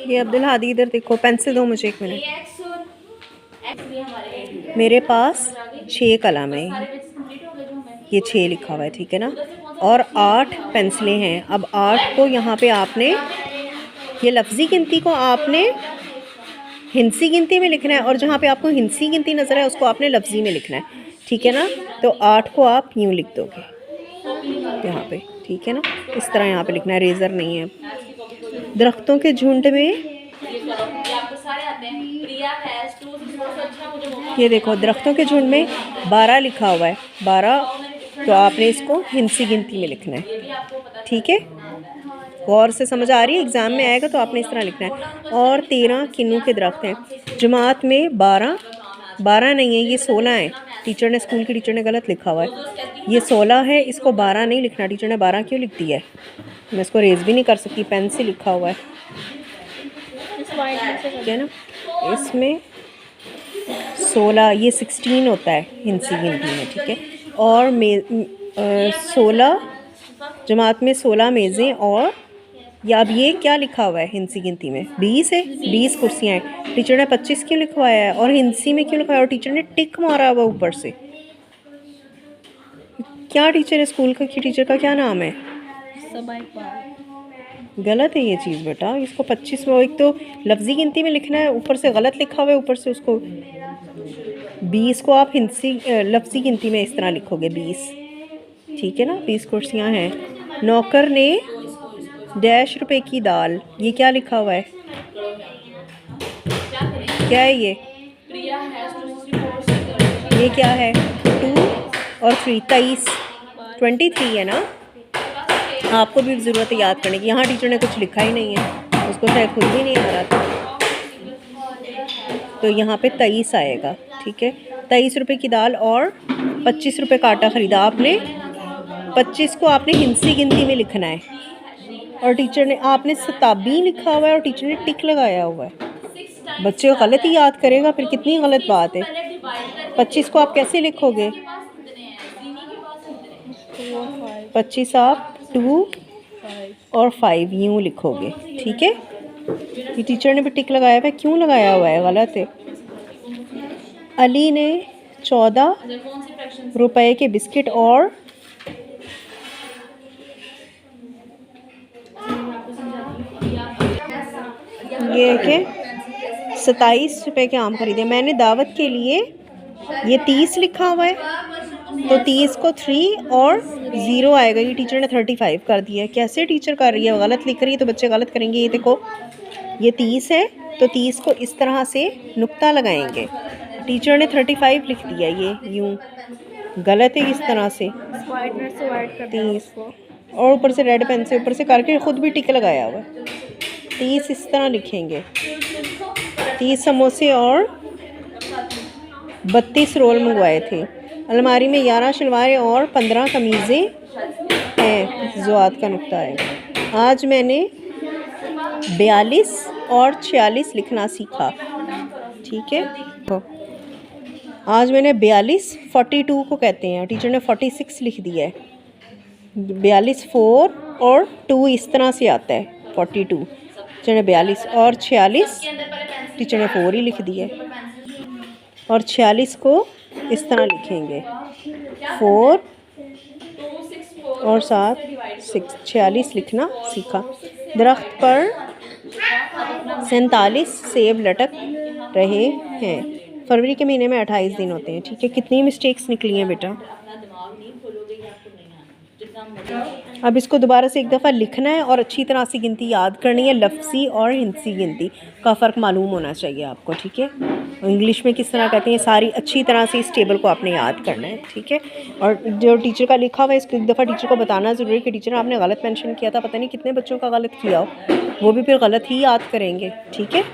ये अब्दुल हादी इधर देखो, पेंसिल दो मुझे 1 मिनट। मेरे पास 6 कलम है, ये 6 लिखा हुआ है, ठीक है ना। और 8 पेंसिलें हैं। अब 8 को यहाँ पे आपने, ये लफ्ज़ी गिनती को आपने हिंसी गिनती में लिखना है, और जहाँ पे आपको हिंसी गिनती नज़र है उसको आपने लफ्ज़ी में लिखना है, ठीक है ना। तो 8 को आप यूँ लिख दोगे यहाँ पे, ठीक है ना। इस तरह यहाँ पे लिखना है, रेज़र नहीं है। दरख्तों के झुंड में, ये देखो दरख्तों के झुंड में 12 लिखा हुआ है, 12, तो आपने इसको हिंसी गिनती में लिखना है, ठीक है। गौर से समझ आ रही है, एग्ज़ाम में आएगा तो आपने इस तरह लिखना है। और 13 किन्नू के दरख्त हैं। जमात में 12 नहीं है, ये 16 है। टीचर ने, स्कूल की टीचर ने गलत लिखा हुआ है, ये 16 है, इसको 12 नहीं लिखना। टीचर ने 12 क्यों लिख दिया है, मैं इसको रेज़ भी नहीं कर सकती, पेन से लिखा हुआ है, ठीक है ना। इसमें 16, ये 16 होता है हिंसी गिनती में, ठीक है। और 16, जमात में 16 मेज़ें, और या अब ये क्या लिखा हुआ है हिंसी गिनती में, 20 है, 20 कुर्सियाँ हैं। टीचर ने 25 क्यों लिखवाया है, और हिंसी में क्यों लिखवाया, और टीचर ने टिक मारा हुआ ऊपर से। क्या टीचर है, स्कूल का की टीचर का क्या नाम है? गलत है ये चीज़ बेटा, इसको 25 में, एक तो लफ्ज़ी गिनती में लिखना है, ऊपर से गलत लिखा हुआ है, ऊपर से उसको 20 को आप हिंसी लफ्ज़ी गिनती में इस तरह लिखोगे 20, ठीक है ना। 20 कुर्सियाँ हैं। नौकर ने डैश रुपए की दाल, ये क्या लिखा हुआ है, क्या है ये क्या है, 2 और 3, 23 है ना। आपको भी ज़रूरत है याद करने की, यहाँ टीचर ने कुछ लिखा ही नहीं है, उसको शायद खुद भी नहीं आ रहा था, तो यहाँ पे 23 आएगा, ठीक है। 23 रुपये की दाल और 25 रुपये का आटा ख़रीदा आपने। 25 को आपने हिंसी गिनती में लिखना है, और टीचर ने, आपने सताबी लिखा हुआ है और टीचर ने टिक लगाया हुआ है। बच्चे गलत ही याद करेगा, फिर कितनी गलत बात है। 25 को आप कैसे लिखोगे, 25 आप 2 और 5 यूँ लिखोगे, ठीक है। ये टीचर ने भी टिक लगाया हुआ है, क्यों लगाया हुआ है, गलत है। अली ने 14 रुपए के बिस्किट और ये के 27 रुपए के आम खरीदे। मैंने दावत के लिए, ये 30 लिखा हुआ है, तो 30 को 3 और 0 आएगा, ये टीचर ने 35 कर दिया है। कैसे टीचर कर रही है, गलत लिख रही है, तो बच्चे गलत करेंगे। ये देखो, ये 30 है, तो 30 को इस तरह से नुक्ता लगाएंगे, टीचर ने 35 लिख दिया, ये यूँ गलत है, इस तरह से 30, और ऊपर से रेड पेन से ऊपर से करके खुद भी टिक लगाया हुआ है। 30 इस तरह लिखेंगे। 30 समोसे और 32 रोल मंगवाए थे। अलमारी में 11 शलवारें और 15 कमीज़ें हैं, ज़ुआत का नुक्ता है। आज मैंने 42 और 46 लिखना सीखा, ठीक है। आज मैंने 42, 42 को कहते हैं, टीचर ने 46 लिख दिया है। 42 4 और 2 इस तरह से आता है, 42, टीचर ने 42, और 46 टीचर ने 4 ही लिख दिया है, और 46 को इस तरह लिखेंगे, 4 और 7 6, 46 लिखना सीखा। दरख्त पर 47 सेब लटक रहे हैं। फरवरी के महीने में 28 दिन होते हैं, ठीक है। कितनी मिस्टेक्स निकली हैं बेटा। अब इसको दोबारा से एक दफ़ा लिखना है और अच्छी तरह से गिनती याद करनी है। लफ्ज़ी और हिंसी गिनती का फ़र्क मालूम होना चाहिए आपको, ठीक है। इंग्लिश में किस तरह कहते हैं, सारी अच्छी तरह से इस टेबल को आपने याद करना है, ठीक है। और जो टीचर का लिखा हुआ है इसको एक दफ़ा टीचर को बताना ज़रूरी है कि टीचर आपने गलत मेंशन किया था, पता नहीं कितने बच्चों का गलत किया हो, वो भी फिर गलत ही याद करेंगे, ठीक है।